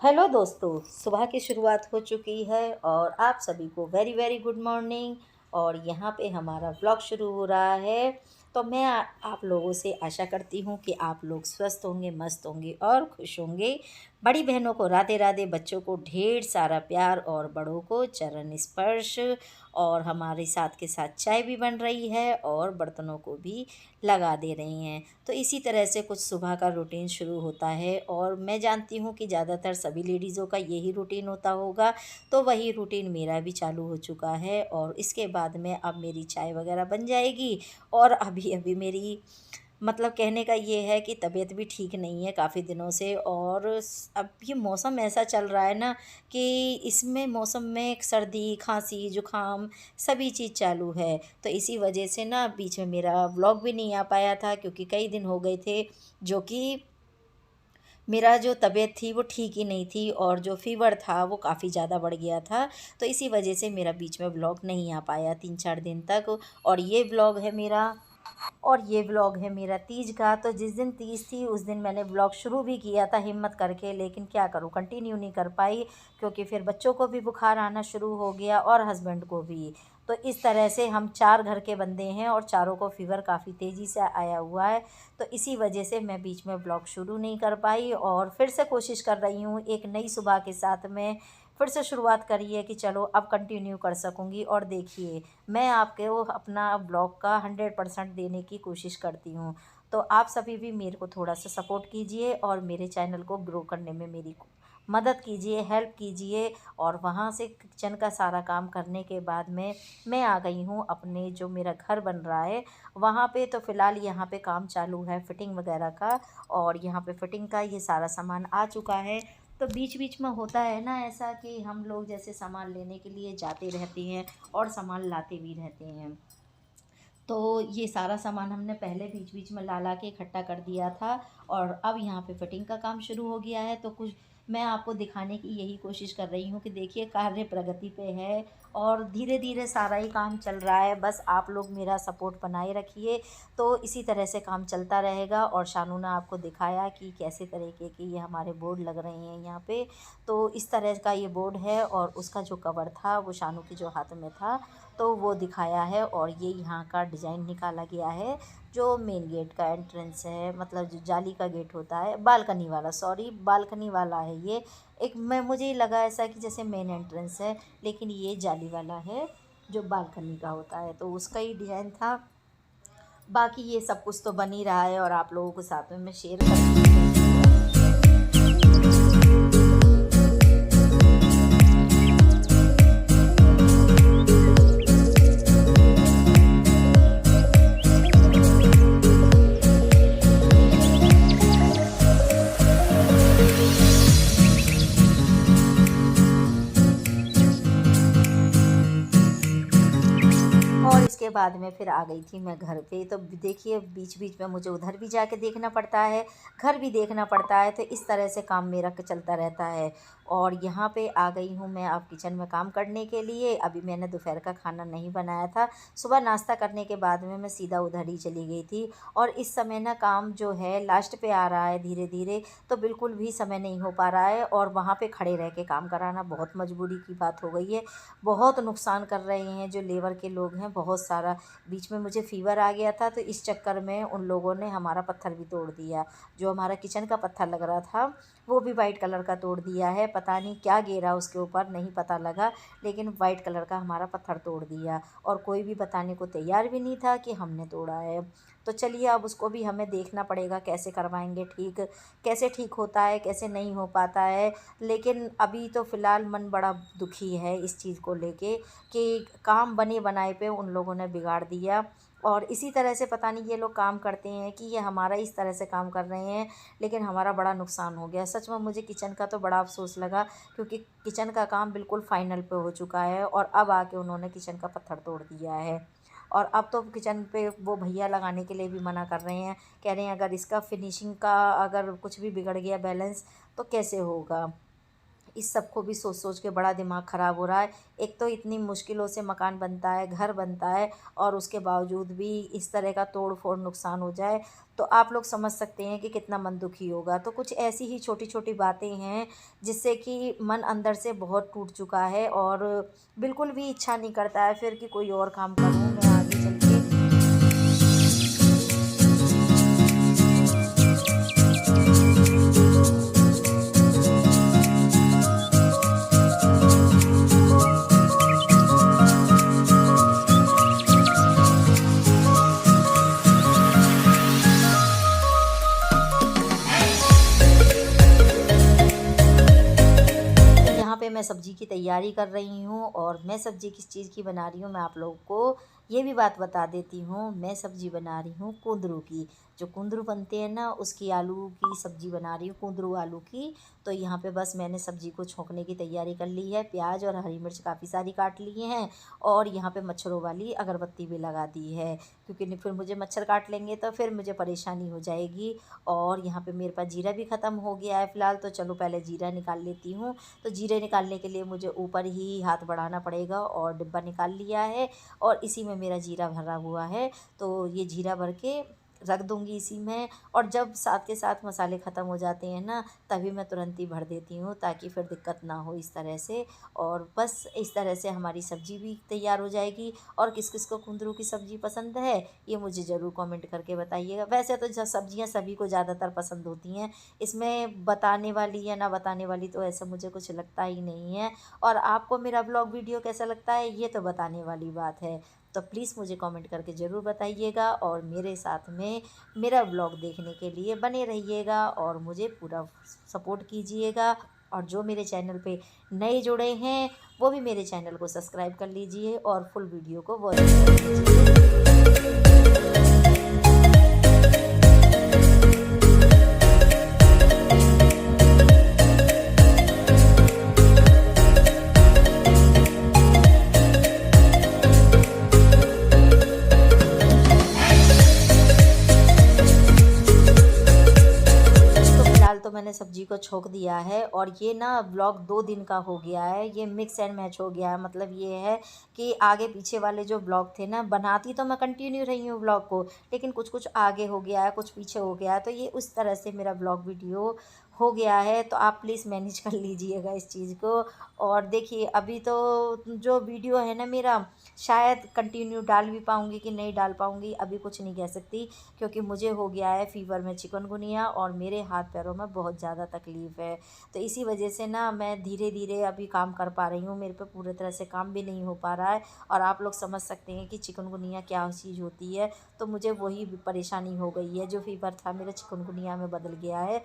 Hello दोस्तों, सुबह की शुरुआत हो चुकी है और आप सभी को वेरी वेरी गुड मॉर्निंग। और यहाँ पे हमारा व्लॉग शुरू हो रहा है। तो मैं आप लोगों से आशा करती हूँ कि आप लोग स्वस्थ होंगे, मस्त होंगे और खुश होंगे। बड़ी बहनों को राधे राधे, बच्चों को ढेर सारा प्यार और बड़ों को चरण स्पर्श। और हमारे साथ के साथ चाय भी बन रही है और बर्तनों को भी लगा दे रही हैं। तो इसी तरह से कुछ सुबह का रूटीन शुरू होता है और मैं जानती हूँ कि ज़्यादातर सभी लेडीज़ों का यही रूटीन होता होगा। तो वही रूटीन मेरा भी चालू हो चुका है और इसके बाद में अब मेरी चाय वगैरह बन जाएगी। और अभी अभी मेरी मतलब कहने का ये है कि तबीयत भी ठीक नहीं है काफ़ी दिनों से। और अब ये मौसम ऐसा चल रहा है ना कि इसमें मौसम में सर्दी, खांसी, जुकाम सभी चीज़ चालू है। तो इसी वजह से ना बीच में मेरा व्लॉग भी नहीं आ पाया था, क्योंकि कई दिन हो गए थे जो कि मेरा जो तबीयत थी वो ठीक ही नहीं थी और जो फ़ीवर था वो काफ़ी ज़्यादा बढ़ गया था। तो इसी वजह से मेरा बीच में व्लॉग नहीं आ पाया 3-4 दिन तक। और ये व्लॉग है मेरा तीज का। तो जिस दिन तीज थी उस दिन मैंने व्लॉग शुरू भी किया था हिम्मत करके, लेकिन क्या करूँ, कंटिन्यू नहीं कर पाई, क्योंकि फिर बच्चों को भी बुखार आना शुरू हो गया और हस्बैंड को भी। तो इस तरह से हम 4 घर के बंदे हैं और चारों को फ़ीवर काफ़ी तेज़ी से आया हुआ है। तो इसी वजह से मैं बीच में ब्लॉग शुरू नहीं कर पाई और फिर से कोशिश कर रही हूँ एक नई सुबह के साथ में फिर से शुरुआत करी है कि चलो अब कंटिन्यू कर सकूँगी। और देखिए, मैं आपको अपना ब्लॉग का 100% देने की कोशिश करती हूँ। तो आप सभी भी मेरे को थोड़ा सा सपोर्ट कीजिए और मेरे चैनल को ग्रो करने में मेरी मदद कीजिए, हेल्प कीजिए। और वहाँ से किचन का सारा काम करने के बाद में मैं आ गई हूँ अपने जो मेरा घर बन रहा है वहाँ पे। तो फ़िलहाल यहाँ पे काम चालू है फिटिंग वगैरह का, और यहाँ पे फिटिंग का ये सारा सामान आ चुका है। तो बीच बीच में होता है ना ऐसा कि हम लोग जैसे सामान लेने के लिए जाते रहते हैं और सामान लाते भी रहते हैं। तो ये सारा सामान हमने पहले बीच बीच में ला ला के इकट्ठा कर दिया था और अब यहाँ पे फिटिंग का काम शुरू हो गया है। तो कुछ मैं आपको दिखाने की यही कोशिश कर रही हूँ कि देखिए, कार्य प्रगति पे है और धीरे धीरे सारा ही काम चल रहा है। बस आप लोग मेरा सपोर्ट बनाए रखिए, तो इसी तरह से काम चलता रहेगा। और शानू ने आपको दिखाया कि कैसे तरीके के ये हमारे बोर्ड लग रहे हैं यहाँ पे। तो इस तरह का ये बोर्ड है और उसका जो कवर था वो शानू के जो हाथ में था तो वो दिखाया है। और ये यहाँ का डिज़ाइन निकाला गया है जो मेन गेट का एंट्रेंस है, मतलब जो जाली का गेट होता है, बालकनी वाला, सॉरी बालकनी वाला है ये। एक मैं मुझे लगा ऐसा कि जैसे मेन एंट्रेंस है, लेकिन ये जाली वाला है जो बालकनी का होता है। तो उसका ही डिज़ाइन था। बाकी ये सब कुछ तो बन ही रहा है और आप लोगों के साथ में मैं शेयर करूँगी। और इसके बाद में फिर आ गई थी मैं घर पे। तो देखिए, बीच बीच में मुझे उधर भी जाके देखना पड़ता है, घर भी देखना पड़ता है। तो इस तरह से काम मेरा चलता रहता है। और यहाँ पे आ गई हूँ मैं अब किचन में काम करने के लिए। अभी मैंने दोपहर का खाना नहीं बनाया था, सुबह नाश्ता करने के बाद में मैं सीधा उधर ही चली गई थी। और इस समय ना काम जो है लास्ट पे आ रहा है धीरे धीरे, तो बिल्कुल भी समय नहीं हो पा रहा है। और वहाँ पे खड़े रह के काम कराना बहुत मजबूरी की बात हो गई है। बहुत नुकसान कर रहे हैं जो लेबर के लोग हैं, बहुत सारा। बीच में मुझे फ़ीवर आ गया था तो इस चक्कर में उन लोगों ने हमारा पत्थर भी तोड़ दिया। जो हमारा किचन का पत्थर लग रहा था वो भी वाइट कलर का तोड़ दिया है। पता नहीं क्या गिरा उसके ऊपर, नहीं पता लगा, लेकिन वाइट कलर का हमारा पत्थर तोड़ दिया। और कोई भी बताने को तैयार भी नहीं था कि हमने तोड़ा है। तो चलिए, अब उसको भी हमें देखना पड़ेगा कैसे करवाएंगे ठीक, कैसे ठीक होता है, कैसे नहीं हो पाता है। लेकिन अभी तो फ़िलहाल मन बड़ा दुखी है इस चीज़ को लेके कि काम बने बनाए पे उन लोगों ने बिगाड़ दिया। और इसी तरह से पता नहीं ये लोग काम करते हैं कि ये हमारा इस तरह से काम कर रहे हैं, लेकिन हमारा बड़ा नुकसान हो गया। सच में मुझे किचन का तो बड़ा अफ़सोस लगा, क्योंकि किचन का काम बिल्कुल फ़ाइनल पे हो चुका है और अब आके उन्होंने किचन का पत्थर तोड़ दिया है। और अब तो किचन पे वो भैया लगाने के लिए भी मना कर रहे हैं, कह रहे हैं अगर इसका फिनिशिंग का अगर कुछ भी बिगड़ गया बैलेंस तो कैसे होगा। इस सब को भी सोच सोच के बड़ा दिमाग ख़राब हो रहा है। एक तो इतनी मुश्किलों से मकान बनता है, घर बनता है, और उसके बावजूद भी इस तरह का तोड़ फोड़ नुकसान हो जाए, तो आप लोग समझ सकते हैं कि कितना मन दुखी होगा। तो कुछ ऐसी ही छोटी छोटी बातें हैं जिससे कि मन अंदर से बहुत टूट चुका है, और बिल्कुल भी इच्छा नहीं करता है फिर कि कोई और काम करूँ मैं आगे चल के। तो यहाँ पे मैं सब्ज़ी की तैयारी कर रही हूँ, और मैं सब्ज़ी किस चीज़ की बना रही हूँ मैं आप लोगों को ये भी बात बता देती हूँ। मैं सब्ज़ी बना रही हूँ कुंदरू की। जो कुंदरू बनते हैं ना, उसकी आलू की सब्ज़ी बना रही हूँ, कुंदरू आलू की। तो यहाँ पे बस मैंने सब्ज़ी को छोंकने की तैयारी कर ली है। प्याज और हरी मिर्च काफ़ी सारी काट लिए हैं, और यहाँ पे मच्छरों वाली अगरबत्ती भी लगा दी है, क्योंकि नहीं फिर मुझे मच्छर काट लेंगे तो फिर मुझे परेशानी हो जाएगी। और यहाँ पे मेरे पास जीरा भी ख़त्म हो गया है फ़िलहाल, तो चलो पहले जीरा निकाल लेती हूँ। तो जीरे निकालने के लिए मुझे ऊपर ही हाथ बढ़ाना पड़ेगा, और डिब्बा निकाल लिया है, और इसी में मेरा जीरा भरा हुआ है। तो ये जीरा भर के रख दूँगी इसी में, और जब साथ के साथ मसाले ख़त्म हो जाते हैं ना, तभी मैं तुरंत ही भर देती हूँ, ताकि फिर दिक्कत ना हो इस तरह से। और बस इस तरह से हमारी सब्ज़ी भी तैयार हो जाएगी। और किस किस को कुंदरू की सब्ज़ी पसंद है, ये मुझे ज़रूर कमेंट करके बताइएगा। वैसे तो सब्ज़ियाँ सभी को ज़्यादातर पसंद होती हैं, इसमें बताने वाली या ना बताने वाली तो ऐसा मुझे कुछ लगता ही नहीं है। और आपको मेरा ब्लॉग वीडियो कैसा लगता है, ये तो बताने वाली बात है। तो प्लीज़ मुझे कमेंट करके ज़रूर बताइएगा, और मेरे साथ में मेरा ब्लॉग देखने के लिए बने रहिएगा, और मुझे पूरा सपोर्ट कीजिएगा। और जो मेरे चैनल पे नए जुड़े हैं, वो भी मेरे चैनल को सब्सक्राइब कर लीजिए, और फुल वीडियो को वॉच कर लीजिए। तो फिलहाल तो मैंने सब्ज़ी को छोंक दिया है, और ये ना व्लॉग 2 दिन का हो गया है, ये मिक्स एंड मैच हो गया है। मतलब ये है कि आगे पीछे वाले जो व्लॉग थे ना, बनाती तो मैं कंटिन्यू रही हूँ व्लॉग को, लेकिन कुछ-कुछ आगे हो गया है, कुछ पीछे हो गया है, तो ये उस तरह से मेरा व्लॉग वीडियो हो गया है। तो आप प्लीज़ मैनेज कर लीजिएगा इस चीज़ को। और देखिए अभी तो जो वीडियो है ना मेरा, शायद कंटिन्यू डाल भी पाऊँगी कि नहीं डाल पाऊँगी, अभी कुछ नहीं कह सकती, क्योंकि मुझे हो गया है फ़ीवर में चिकनगुनिया, और मेरे हाथ पैरों में बहुत ज़्यादा तकलीफ़ है। तो इसी वजह से ना मैं धीरे-धीरे अभी काम कर पा रही हूँ, मेरे पे पूरी तरह से काम भी नहीं हो पा रहा है। और आप लोग समझ सकते हैं कि चिकनगुनिया क्या चीज़ होती है। तो मुझे वही परेशानी हो गई है, जो फ़ीवर था मेरा चिकनगुनिया में बदल गया है।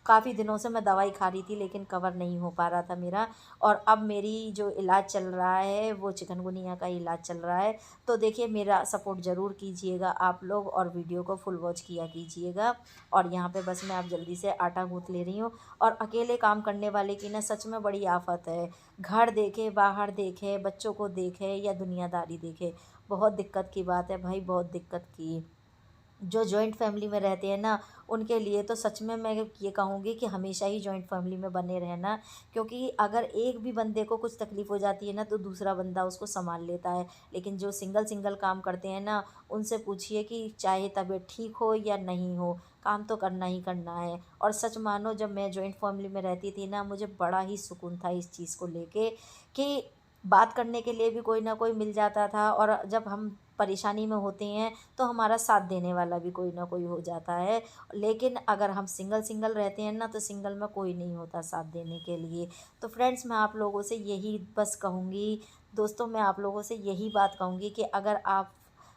काफ़ी दिनों से मैं दवाई खा रही थी, लेकिन कवर नहीं हो पा रहा था मेरा। और अब मेरी जो इलाज चल रहा है, वो चिकनगुनिया का इलाज चल रहा है। तो देखिए मेरा सपोर्ट ज़रूर कीजिएगा आप लोग, और वीडियो को फुल वॉच किया कीजिएगा। और यहाँ पे बस मैं अब जल्दी से आटा गूँथ ले रही हूँ। और अकेले काम करने वाले की ना सच में बड़ी आफ़त है। घर देखे, बाहर देखे, बच्चों को देखे या दुनियादारी देखे, बहुत दिक्कत की बात है भाई, बहुत दिक्कत की। जो जॉइंट फैमिली में रहते हैं ना, उनके लिए तो सच में मैं ये कहूँगी कि हमेशा ही जॉइंट फैमिली में बने रहना, क्योंकि अगर एक भी बंदे को कुछ तकलीफ़ हो जाती है ना, तो दूसरा बंदा उसको सँभाल लेता है। लेकिन जो सिंगल सिंगल काम करते हैं ना, उनसे पूछिए कि चाहे तबीयत ठीक हो या नहीं हो, काम तो करना ही करना है। और सच मानो जब मैं जॉइंट फैमिली में रहती थी ना, मुझे बड़ा ही सुकून था इस चीज़ को लेके, कि बात करने के लिए भी कोई ना कोई मिल जाता था, और जब हम परेशानी में होते हैं तो हमारा साथ देने वाला भी कोई ना कोई हो जाता है। लेकिन अगर हम सिंगल सिंगल रहते हैं ना, तो सिंगल में कोई नहीं होता साथ देने के लिए। तो फ्रेंड्स मैं आप लोगों से यही बस कहूँगी, दोस्तों मैं आप लोगों से यही बात कहूँगी कि अगर आप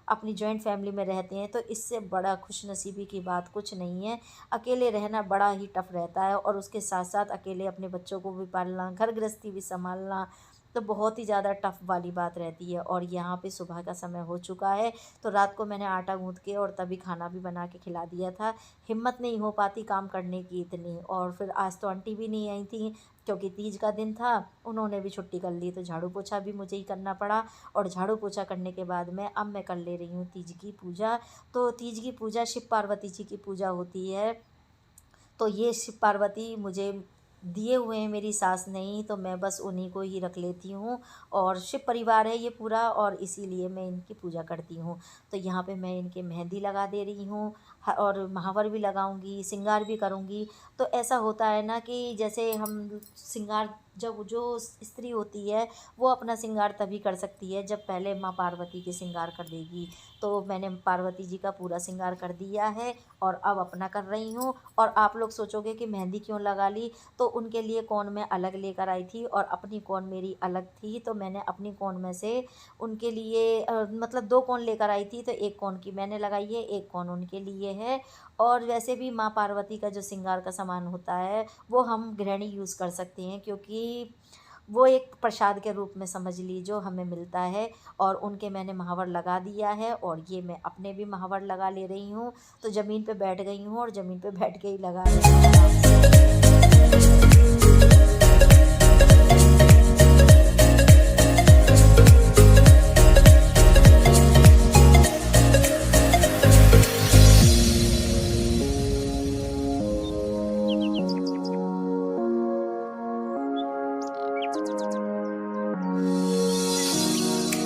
अपनी जॉइंट फैमिली में रहते हैं, तो इससे बड़ा खुशनसीबी की बात कुछ नहीं है। अकेले रहना बड़ा ही टफ़ रहता है, और उसके साथ साथ अकेले अपने बच्चों को भी पालना, घर गृहस्थी भी सँभालना, तो बहुत ही ज़्यादा टफ़ वाली बात रहती है। और यहाँ पे सुबह का समय हो चुका है, तो रात को मैंने आटा गूँथ के और तभी खाना भी बना के खिला दिया था। हिम्मत नहीं हो पाती काम करने की इतनी, और फिर आज तो आंटी भी नहीं आई थी, क्योंकि तीज का दिन था, उन्होंने भी छुट्टी कर ली, तो झाड़ू पोछा भी मुझे ही करना पड़ा। और झाड़ू पोछा करने के बाद में अब मैं कर ले रही हूँ तीज की पूजा। तो तीज की पूजा शिव पार्वती जी की पूजा होती है। तो ये शिव पार्वती मुझे दिए हुए हैं मेरी सास ने ही, तो मैं बस उन्हीं को ही रख लेती हूँ। और शिव परिवार है ये पूरा, और इसीलिए मैं इनकी पूजा करती हूँ। तो यहाँ पे मैं इनके मेहंदी लगा दे रही हूँ, और महावर भी लगाऊंगी, श्रृंगार भी करूँगी। तो ऐसा होता है ना कि जैसे हम श्रृंगार, जब जो स्त्री होती है वो अपना श्रृंगार तभी कर सकती है जब पहले माँ पार्वती के श्रृंगार कर देगी। तो मैंने पार्वती जी का पूरा श्रृंगार कर दिया है, और अब अपना कर रही हूँ। और आप लोग सोचोगे कि मेहंदी क्यों लगा ली, तो उनके लिए कौन मैं अलग लेकर आई थी और अपनी कौन मेरी अलग थी। तो मैंने अपनी कौन में से उनके लिए मतलब 2 कौन लेकर आई थी, तो एक कौन की मैंने लगाई है, एक कौन उनके लिए है। और वैसे भी माँ पार्वती का जो श्रृंगार का सामान होता है वो हम गृहिणी यूज़ कर सकते हैं, क्योंकि वो एक प्रसाद के रूप में समझ लीजिए हमें मिलता है। और उनके मैंने महावर लगा दिया है, और ये मैं अपने भी महावर लगा ले रही हूँ। तो ज़मीन पे बैठ गई हूँ, और ज़मीन पे बैठ के ही लगा रही हूँ आराम से।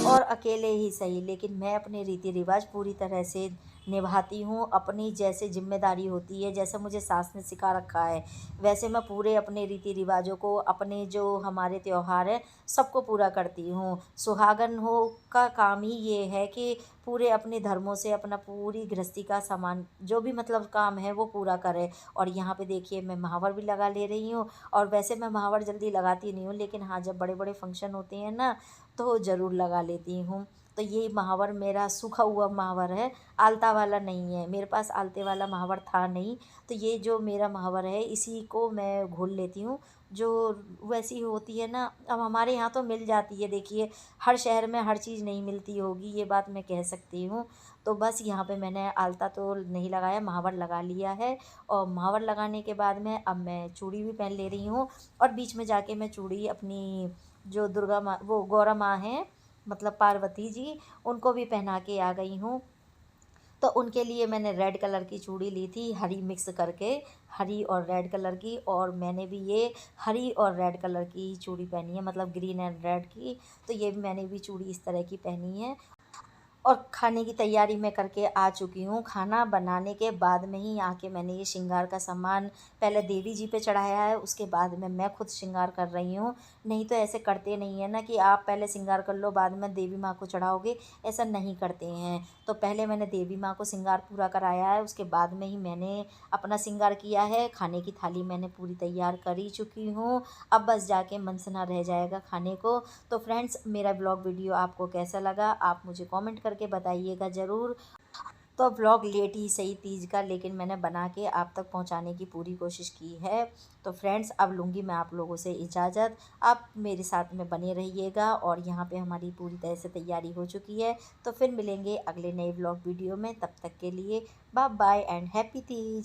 और अकेले ही सही, लेकिन मैं अपने रीति रिवाज पूरी तरह से निभाती हूँ। अपनी जैसे जिम्मेदारी होती है, जैसे मुझे सास ने सिखा रखा है, वैसे मैं पूरे अपने रीति रिवाजों को, अपने जो हमारे त्योहार हैं सबको पूरा करती हूँ। सुहागन हो का काम ही ये है कि पूरे अपने धर्मों से अपना पूरी गृहस्थी का सामान जो भी मतलब काम है वो पूरा करे। और यहाँ पे देखिए मैं महावर भी लगा ले रही हूँ। और वैसे मैं महावर जल्दी लगाती नहीं हूँ, लेकिन हाँ जब बड़े बड़े फंक्शन होते हैं ना तो ज़रूर लगा लेती हूँ। तो ये महावर मेरा सूखा हुआ महावर है, आलता वाला नहीं है। मेरे पास आलते वाला महावर था नहीं, तो ये जो मेरा महावर है इसी को मैं घोल लेती हूँ। जो वैसी होती है ना, अब हमारे यहाँ तो मिल जाती है, देखिए हर शहर में हर चीज़ नहीं मिलती होगी, ये बात मैं कह सकती हूँ। तो बस यहाँ पे मैंने आलता तो नहीं लगाया, महावर लगा लिया है। और महावर लगाने के बाद में अब मैं चूड़ी भी पहन ले रही हूँ। और बीच में जाके मैं चूड़ी अपनी जो दुर्गा माँ, वो गौरा माँ हैं, मतलब पार्वती जी, उनको भी पहना के आ गई हूँ। तो उनके लिए मैंने रेड कलर की चूड़ी ली थी, हरी मिक्स करके, हरी और रेड कलर की। और मैंने भी ये हरी और रेड कलर की चूड़ी पहनी है, मतलब ग्रीन एंड रेड की। तो ये भी मैंने भी चूड़ी इस तरह की पहनी है। और खाने की तैयारी मैं करके आ चुकी हूँ। खाना बनाने के बाद में ही आके मैंने ये श्रृंगार का सामान पहले देवी जी पे चढ़ाया है, उसके बाद में मैं खुद श्रृंगार कर रही हूँ। नहीं तो ऐसे करते नहीं है ना कि आप पहले श्रृंगार कर लो बाद में देवी माँ को चढ़ाओगे, ऐसा नहीं करते हैं। तो पहले मैंने देवी माँ को श्रृंगार पूरा कराया है, उसके बाद में ही मैंने अपना श्रृंगार किया है। खाने की थाली मैंने पूरी तैयार कर ही चुकी हूँ, अब बस जाके मनसना रह जाएगा खाने को। तो फ्रेंड्स, मेरा ब्लॉग वीडियो आपको कैसा लगा आप मुझे कमेंट करके बताइएगा ज़रूर। तो ब्लॉग लेट ही सही तीज का, लेकिन मैंने बना के आप तक पहुंचाने की पूरी कोशिश की है। तो फ्रेंड्स, अब लूँगी मैं आप लोगों से इजाज़त। आप मेरे साथ में बने रहिएगा। और यहाँ पे हमारी पूरी तरह से तैयारी हो चुकी है। तो फिर मिलेंगे अगले नए ब्लॉग वीडियो में, तब तक के लिए bye bye and happy Teej.